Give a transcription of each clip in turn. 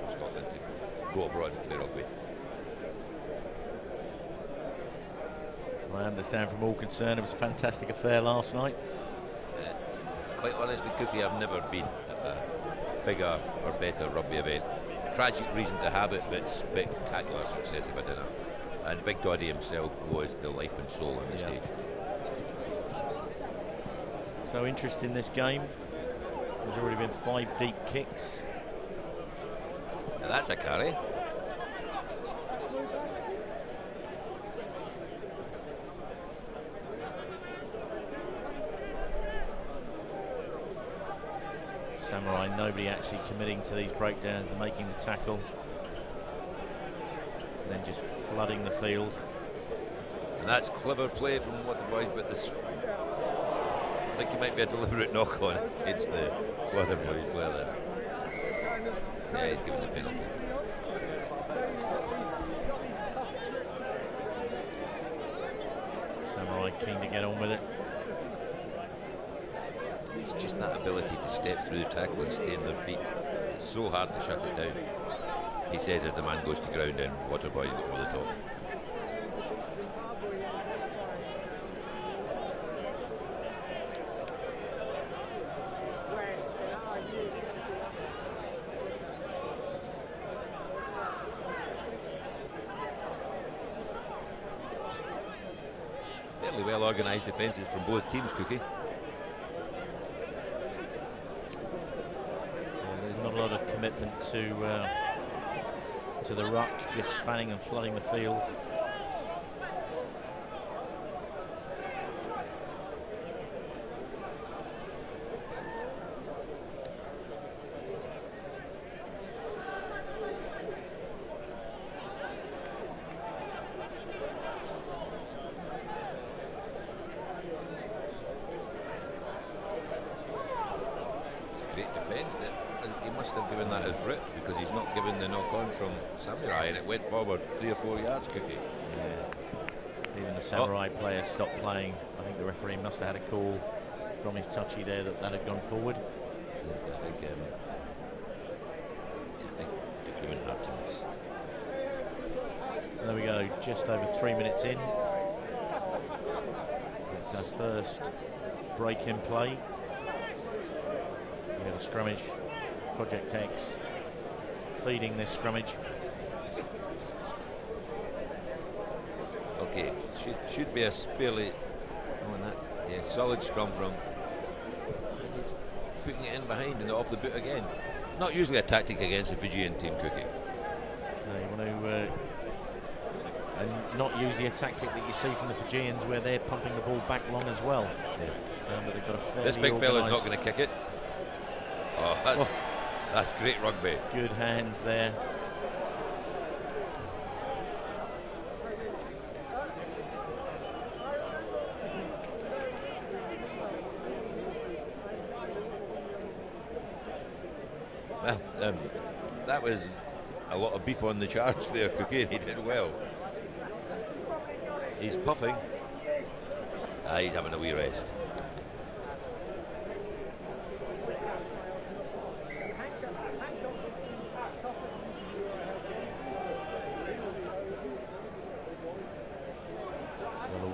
from Scotland to go abroad and play rugby. I understand from all concerned it was a fantastic affair last night. Quite honestly, Cookie, I've never been at a bigger or better rugby event. Tragic reason to have it, but spectacular success of a dinner. And Big Doddy himself was the life and soul on the stage. So interest in this game. There's already been 5 deep kicks. Now that's a carry. Samurai, nobody actually committing to these breakdowns. They're making the tackle, and then just flooding the field. And that's clever play from Waterboys, but this, I think it might be a deliberate knock on against the Waterboys player there. Yeah, he's given the penalty. Samurai keen to get on with it. It's just that ability to step through the tackle and stay on their feet. It's so hard to shut it down. He says as the man goes to ground and Waterboys go over the top. Fairly well organised defences from both teams, Cookie. Not a lot of commitment to the ruck, just fanning and flooding the field. Great defence there. He must have given that as ripped because he's not given the knock on from Samurai and it went forward 3 or 4 yards, Cookie. Yeah. Even the Samurai player stopped playing. I think the referee must have had a call from his touchy there that had gone forward. Yeah, I think it would have been hard to miss. So there we go, just over 3 minutes in. It's our first break in play. We have a scrummage. Project X feeding this scrummage. Okay, should be a fairly solid scrum from. And he's putting it in behind and off the boot again. Not usually a tactic against the Fijian team, Cookie. No, you want to and not use the tactic that you see from the Fijians where they're pumping the ball back long as well. Yeah. But they've got a fairly This big fella's not going to kick it. Oh, that's great rugby. Good hands there. Well, that was a lot of beef on the charge there, Cookie, and he did well. He's puffing. He's having a wee rest.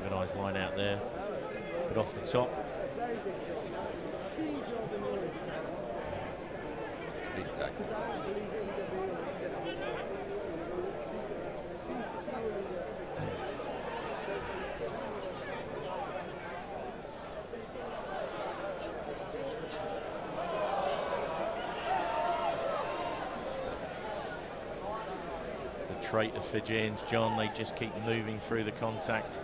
Organised line out there, but off the top. Great tackle. It's the trait of Fijians, John. They just keep moving through the contact.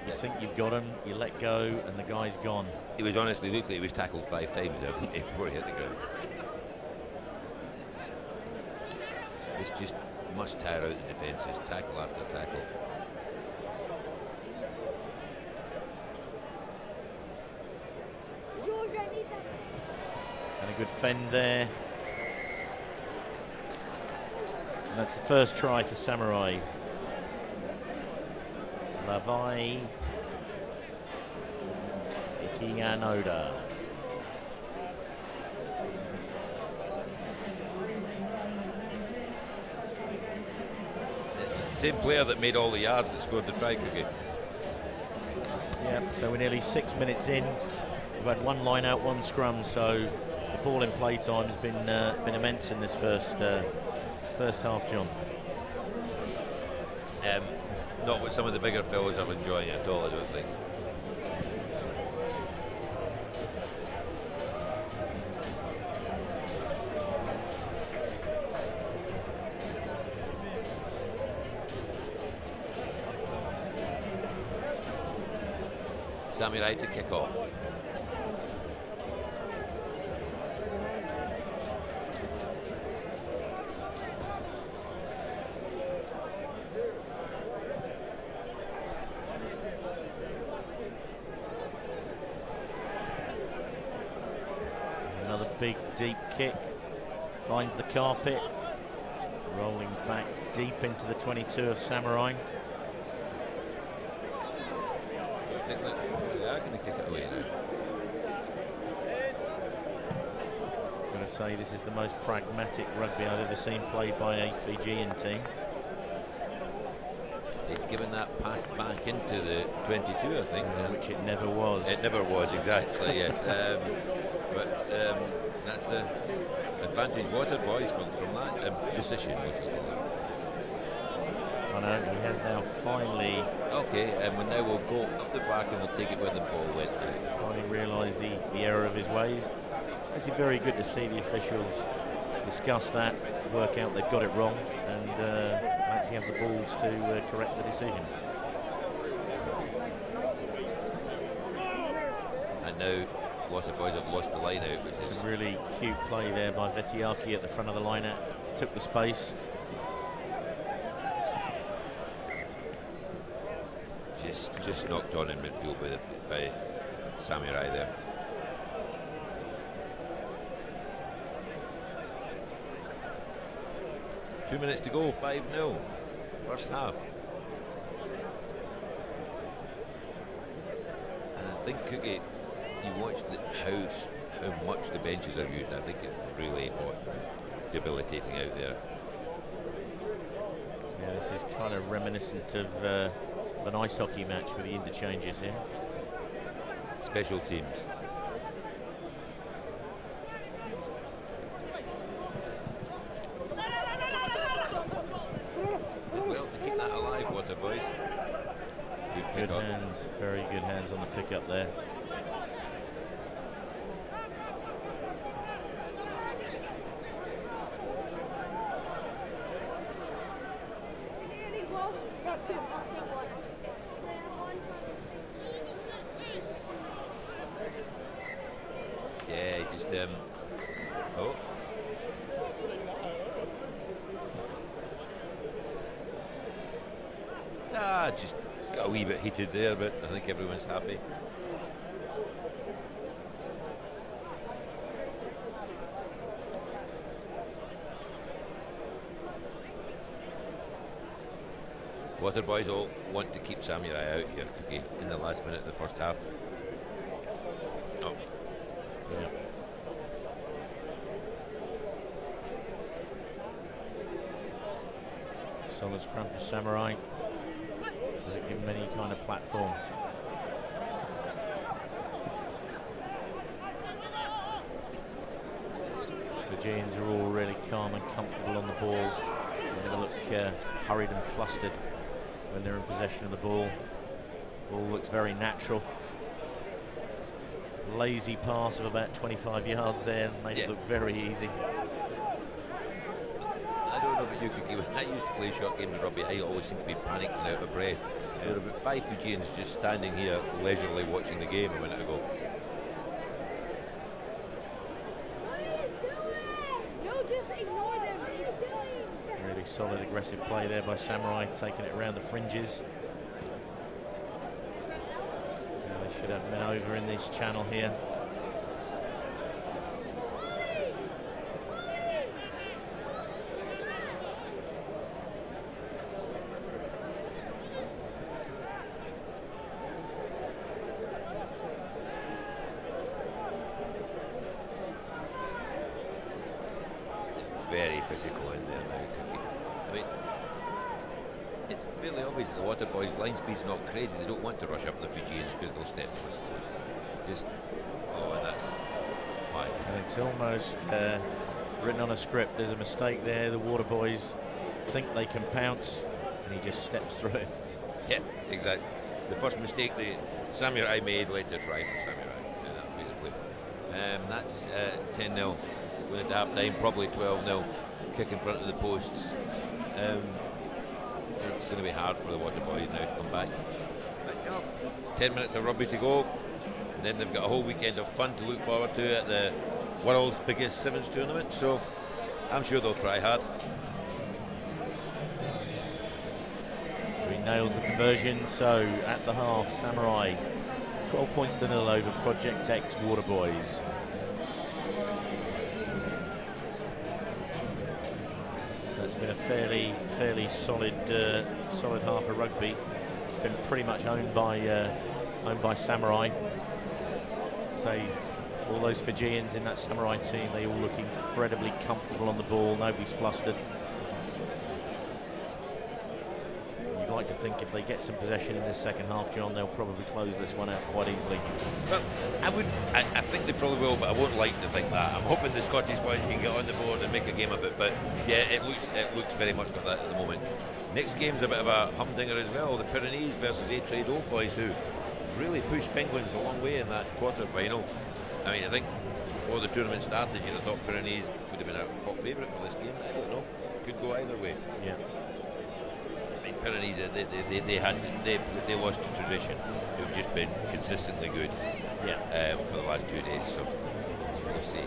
You think you've got him, you let go, and the guy's gone. He was honestly looked like he was tackled 5 times there before he hit the ground. It's just must tire out the defences, tackle after tackle. And a good fend there. And that's the first try for Samurai. Lavai Ikianoda. same player that made all the yards that scored the try, Cookie. Yeah, so we're nearly 6 minutes in. We've had one line out, one scrum, so the ball in play time has been immense in this first half, John. Not what some of the bigger fellas are enjoying it at all, I don't think. Samurai to kick off. Another big deep kick, finds the carpet, rolling back deep into the 22 of Samurai. I think that they are going to kick it away now. I was going to say this is the most pragmatic rugby I've ever seen played by a Fijian team. He's given that pass back into the 22, I think. Which it never was. It never was, exactly, yes. But that's an advantage Water Boys from that decision, we shall call it. I know, he has now finally... Okay, and now we'll go up the back and we'll take it where the ball went. Finally realised the error of his ways. It's very good to see the officials discuss that, work out they've got it wrong, and actually have the balls to correct the decision. And now Water Boys have lost the line out. Which is a really cute play there by Vetiaki at the front of the line out, took the space. Just knocked on in midfield by Samurai there. Two minutes to go, 5-0, first half. And I think, Cookie, you watched how much the benches are used. I think it's really hot, debilitating out there. Yeah, this is kind of reminiscent of an ice hockey match with the interchanges here. Special teams. Did well to keep that alive, Water Boys. Good hands, very good hands on the pick-up there. Yeah, just oh. Just got a wee bit heated there, but I think everyone's happy. Water Boys all want to keep Samurai out here, Cookie, in the last minute of the first half. Oh. Yeah. Solid scrum for Samurai. Doesn't give him any kind of platform. The Fijians are all really calm and comfortable on the ball. They never look hurried and flustered when they're in possession of the ball. Ball looks very natural. Lazy pass of about 25 yards there made it look very easy. I don't know about you, Cookie. When I used to play short games of rugby, I always seemed to be panicked and out of breath. There were about 5 Fijians just standing here leisurely watching the game a minute ago. Really solid aggressive play there by Samurai, taking it around the fringes. Now they should have men over in this channel here. Very physical in there now, Cookie. I mean, it's obvious that the Water Boys line speed's not crazy. They don't want to rush up the Fijians because they'll step to the scores. Just, and that's why. And it's almost written on a script. There's a mistake there. The Water Boys think they can pounce, and he just steps through it. Yeah, exactly. The first mistake the Samurai made led to a try for Samurai. Yeah, that phase of play. That's 10-0. Going into half time, probably 12-0. Kick in front of the posts. It's going to be hard for the Water Boys now to come back. But, 10 minutes of rugby to go. And then they've got a whole weekend of fun to look forward to at the world's biggest sevens tournament. So I'm sure they'll try hard. So he nails the conversion. So at the half, Samurai 12 points to 0 over Project X Water Boys. That's been a fairly solid half of rugby. It's been pretty much owned by Samurai. So all those Fijians in that Samurai team, they all look incredibly comfortable on the ball. Nobody's flustered. You'd like to think if they get some possession in this second half, John, they'll probably close this one out quite easily. Well, I think they probably will, but I won't like to think that. I'm hoping the Scottish boys can get on the board and make a game of it, but yeah, it looks very much like that at the moment. Next game's a bit of a humdinger as well, the Pyrenees versus A-Trade Old Boys, who really pushed Penguins a long way in that quarter-final. I mean, I think before the tournament started, you'd have thought Pyrenees would have been a hot favourite for this game. I don't know. Could go either way. Yeah. I mean, Pyrenees, they lost to tradition. They've just been consistently good. Yeah. For the last 2 days. So we'll see.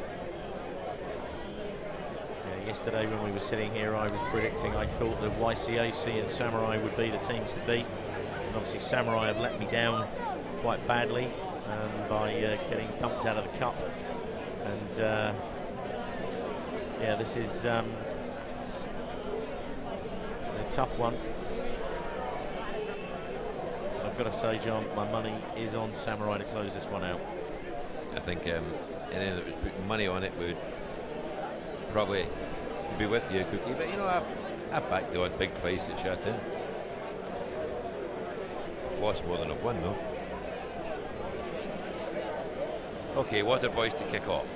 Yeah, yesterday when we were sitting here, I was predicting. I thought that YCAC and Samurai would be the teams to beat. And obviously, Samurai have let me down quite badly by getting dumped out of the cup, and yeah, this is a tough one. I've got to say, John, my money is on Samurai to close this one out. I think anyone that was putting money on it would probably be with you, Cookie, but I backed the odd big price at Shatton. Lost more than I've won though. Okay, Water Boys to kick off.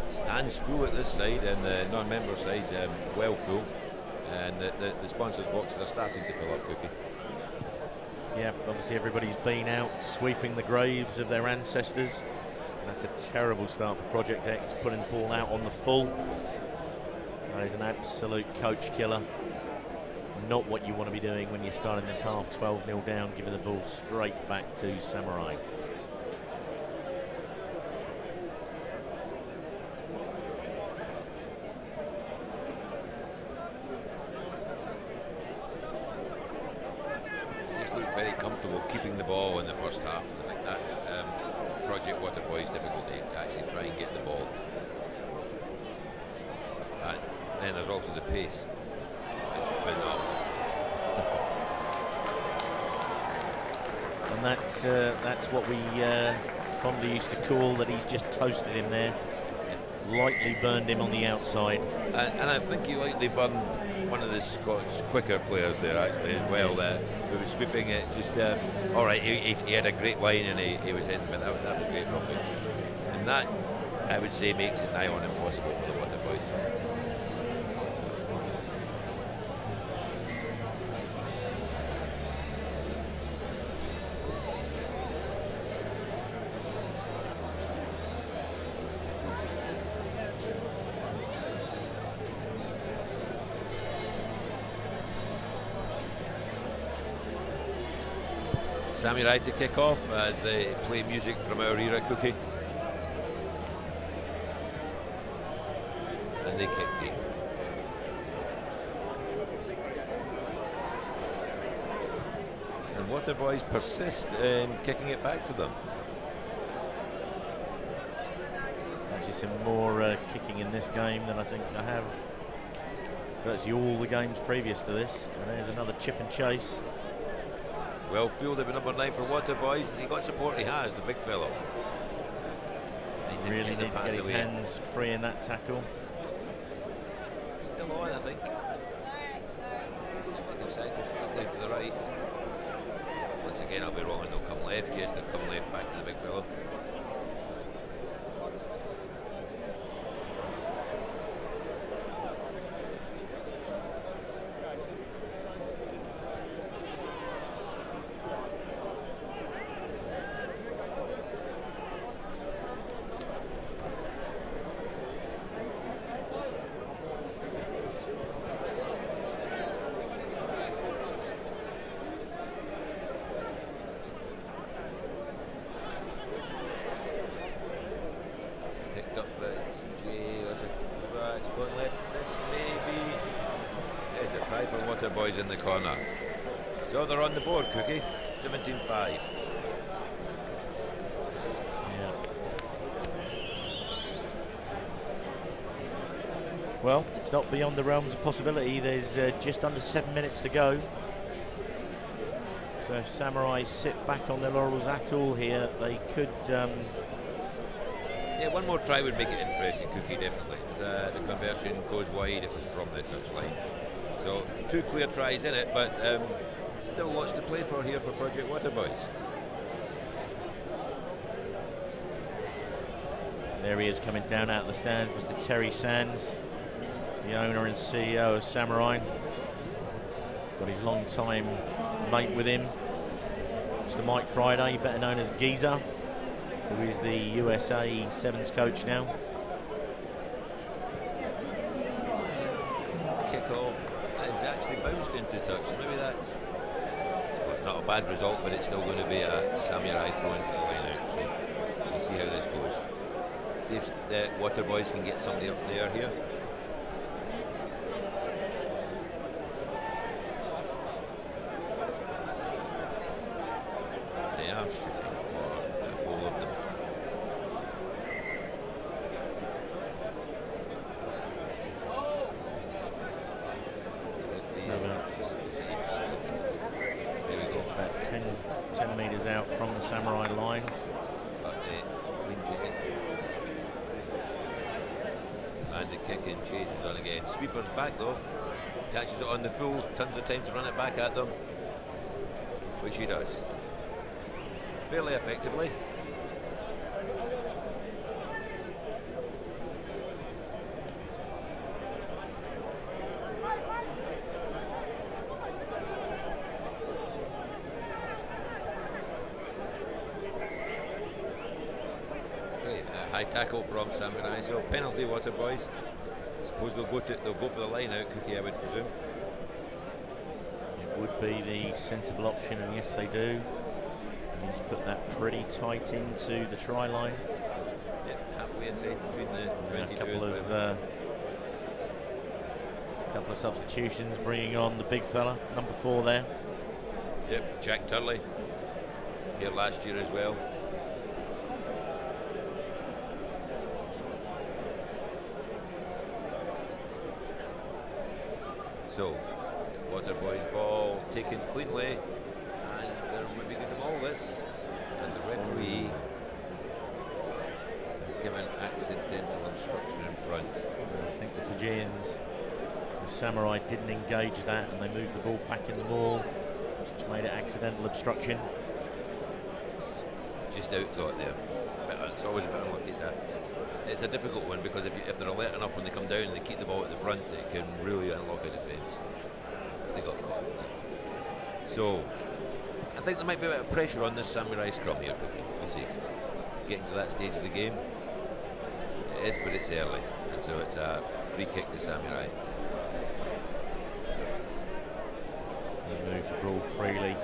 Stands full at this side, and the non-member side's well full, and the sponsors' boxes are starting to fill up, Cookie. Yeah, obviously everybody's been out sweeping the graves of their ancestors. That's a terrible start for Project X, putting the ball out on the full. That is an absolute coach killer. Not what you want to be doing when you're starting this half 12-0 down, giving the ball straight back to Samurai. Just look very comfortable keeping the ball in the first half. I think that's Project Water Boys' difficulty, to actually try and get the ball. And then there's also the pace. It's phenomenal. And that's what we fondly used to call that he's just toasted him there. Lightly burned him on the outside. And I think he lightly burned one of the Scots quicker players there actually as well. Who was sweeping it. Just all right. He had a great line and he was in, but that was great rugby. And that, I would say, makes it nigh on impossible for the Water Boys. Samurai to kick off as they play music from our era, Cookie. And they kick deep. And Water Boys persist in kicking it back to them. Actually, some more kicking in this game than I think I have virtually all the games previous to this. And there's another chip and chase. Well fielded with number 9 for Water Boys. He got support, he has, the big fellow. He really need to get his hands free in that tackle. Still on, I think. completely to the right. Once again, I'll be wrong and they'll come left. Yes, they'll come left back to the big fellow. Boys in the corner. So they're on the board, Cookie. 17-5. Yeah. Well, it's not beyond the realms of possibility. There's just under 7 minutes to go. So if Samurai sit back on their laurels at all here, they could... Yeah, one more try would make it interesting, Cookie, definitely. As, the conversion goes wide, it was from the touchline. So 2 clear tries in it, but still lots to play for here for Project Waterboys. There he is coming down out of the stands, Mr. Terry Sands, the owner and CEO of Samurai. Got his long-time mate with him, Mr. Mike Friday, better known as Geezer, who is the USA Sevens coach now. Bounced into touch, so maybe that's, well, it's not a bad result, but it's still going to be a Samurai throw into the line out, so we'll see how this goes. See if the Waterboys can get somebody up there here. They are shooting for the whole of them. There we go. 10 metres out from the Samurai line. But clean ticket. And the kick in chases on again. Sweeper's back though. Catches it on the full. Tons of time to run it back at them. Which he does. Fairly effectively. High tackle from Samurai, so penalty Waterboys. Suppose they'll go for the line out, Cookie, I would presume. It would be the sensible option, and yes they do. And he's put that pretty tight into the try line. Yep, halfway inside between the 22 and couple of substitutions, bringing on the big fella, number 4 there. Yep, Jack Turley, here last year as well. So, Waterboys ball taken cleanly, and they're maybe going to maul this, and the referee has given accidental obstruction in front. I think the Fijians, the Samurai didn't engage that, and they moved the ball back in the maul, which made it accidental obstruction. Just outthought there. But it's always a bit unlucky. It's a difficult one because if they're alert enough when they come down and they keep the ball at the front, it can really unlock a defence. They got caught. So I think there might be a bit of pressure on this Samurai scrum here, Cookie. We'll see. It's getting to that stage of the game. It is, but it's early, and so it's a free kick to Samurai. They move the ball freely,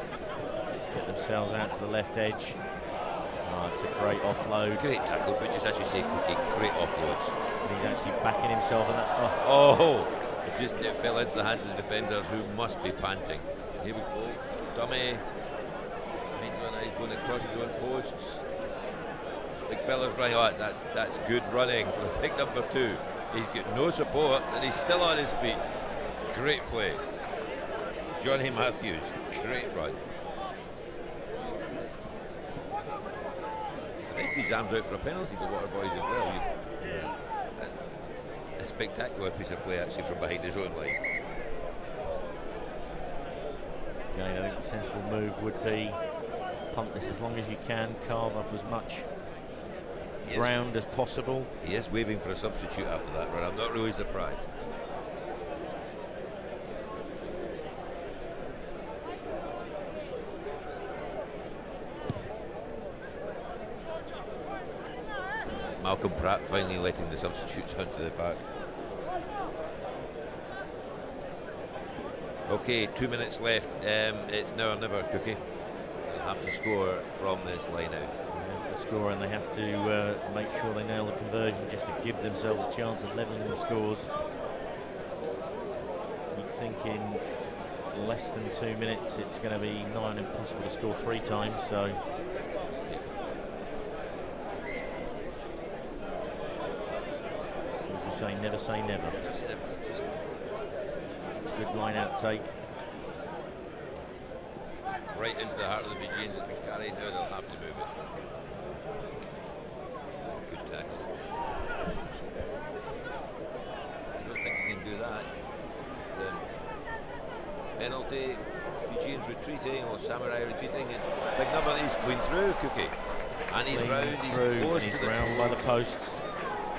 get themselves out to the left edge. Oh, it's a great offload. Great tackles, but just as you say, Cookie, great offloads. And he's actually backing himself in that. Oh, it fell into the hands of the defenders who must be panting. Here we go, dummy. He's going across his own posts. Big fella's right. Oh, that's good running for the pick number 2. He's got no support and he's still on his feet. Great play. Johnny Matthews, great run. Referee's arms out for a penalty for Waterboys as well. A spectacular piece of play actually from behind his own line. Again, I think the sensible move would be punt this as long as you can, carve off as much ground as possible. He is waving for a substitute after that run. I'm not really surprised. Malcolm Pratt finally letting the substitutes hunt to the back. Okay, 2 minutes left. It's now or never, Cookie. They'll have to score from this line out. They have to score, and they have to make sure they nail the conversion just to give themselves a chance of levelling the scores. You'd think in less than 2 minutes it's going to be nigh on impossible to score 3 times, so... As we say, never say never. It's a good line-out take. Right into the heart of the Fijians. It's been carried. Now they'll have to move it. Good tackle. I don't think he can do that. It's a penalty. Fijians retreating, or Samurai retreating. And big number of these going through, Cookie. And he's round. He's close to the round by the posts.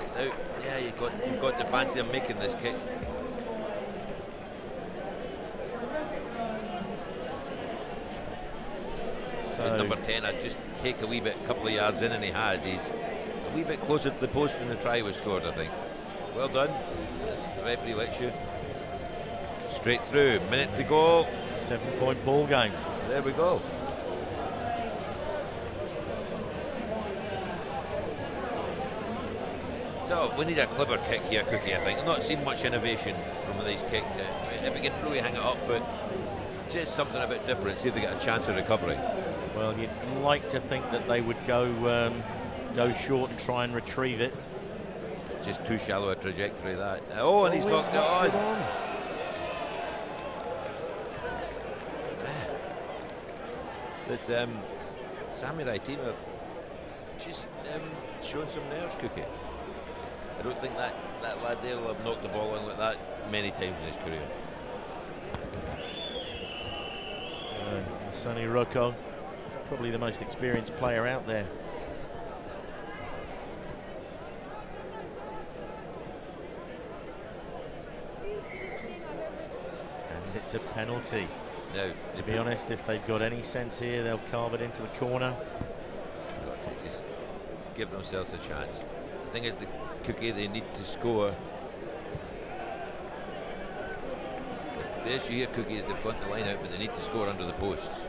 It's out. Yeah, you've got to fancy him making this kick. So number 10, I'd just take a wee bit, couple of yards in, and he has. He's a wee bit closer to the post than the try was scored, I think. Well done. The referee lets you. Straight through. Minute to go. 7-point ball game. There we go. So we need a clever kick here, Cookie, I think. I've not seen much innovation from these kicks. If we can really hang it up, but just something a bit different, see if they get a chance of recovery. Well, you'd like to think that they would go short and try and retrieve it. It's just too shallow a trajectory, that. Oh, and he's knocked it on. This Samurai team are just showing some nerves, Cookie. I don't think that lad there will have knocked the ball in like that many times in his career. Sonny Rocco, probably the most experienced player out there. And it's a penalty. No, to be honest, if they've got any sense here, they'll carve it into the corner. Got to just give themselves a chance. The thing is, the Cookie, they need to score. The issue here, Cookie, is they've got the line out, but they need to score under the posts.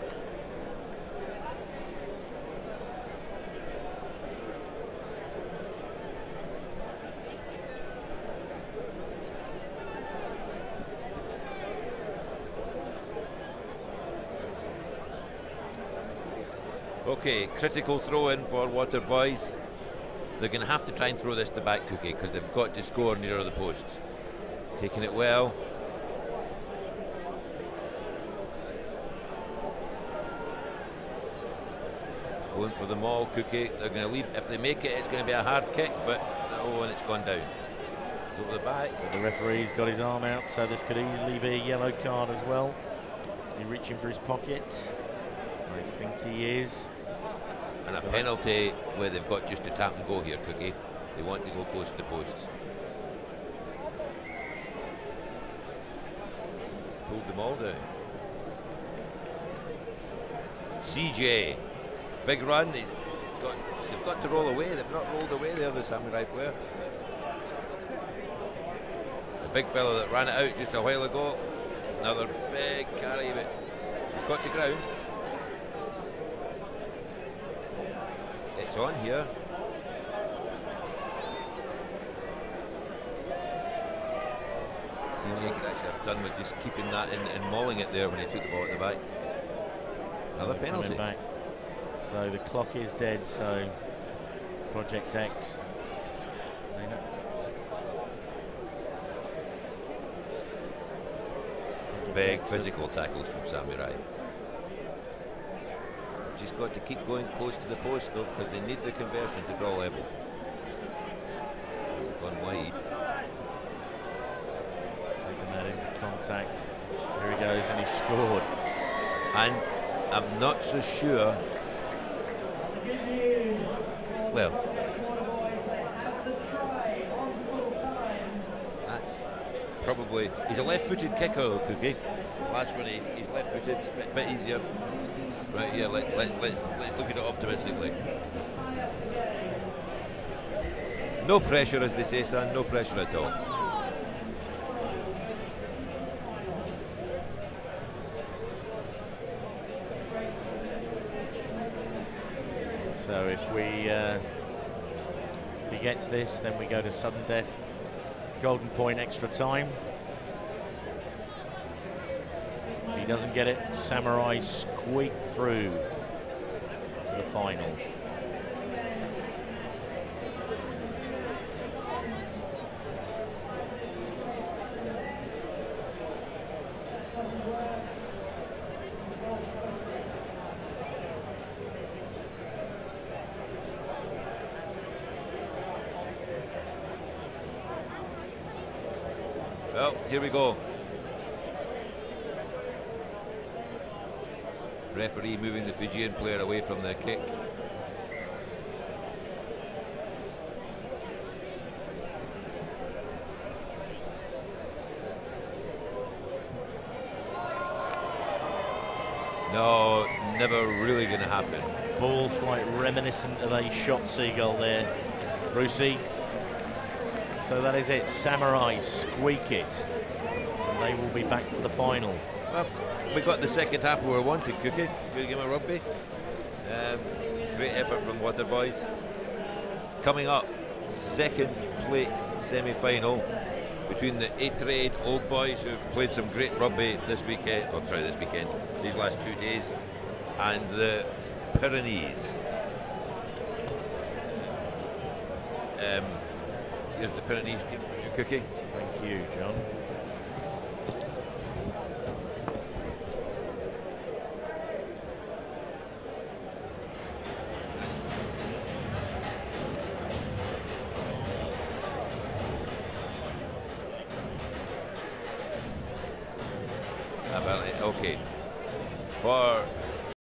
Okay, critical throw in for Water Boys. They're going to have to try and throw this to back, Cookie, because they've got to score nearer the posts. Taking it well. Going for the maul, Cookie. They're going to leave. If they make it, it's going to be a hard kick, but oh, and it's gone down. It's over the back. The referee's got his arm out, so this could easily be a yellow card as well. He's reaching for his pocket. I think he is. And a penalty where they've got just to tap and go here, Cookie. They want to go close to the posts. Pulled them all down. CJ, big run. They've got to roll away. They've not rolled away there, the Samurai player. The big fellow that ran it out just a while ago. Another big carry, but he's got to ground. It's on here. CJ could actually have done with just keeping that in and mauling it there when he took the ball at the back. Another penalty. Back. So the clock is dead, so Project X. Big physical tackles from Samurai. Just got to keep going close to the post though, because they need the conversion to draw level. Gone wide. Taking that into contact. Here he goes, and he's scored. And I'm not so sure. Well, that's probably, he's a left-footed kicker though, Cookie. Last one he's left-footed, a bit easier. Right here, let's look at it optimistically. No pressure, as they say, son, no pressure at all. So if he gets this, then we go to sudden death. Golden point, extra time. If he doesn't get it, Samurai squeak through to the final. Well, here we go. Referee moving the Fijian player away from the kick. No, never really going to happen. Ball flight reminiscent of a shot seagull there, Brucey. So that is it, Samurai squeak it, and they will be back for the final. Well, we got the second half we were wanting, Cookie. Good game of rugby. Great effort from Water Boys. Coming up, second plate semi-final between the A-Trade Old Boys, who played some great rugby this weekend, these last 2 days, and the Pyrenees. Here's the Pyrenees team for you, Cookie. Thank you, John. Okay. For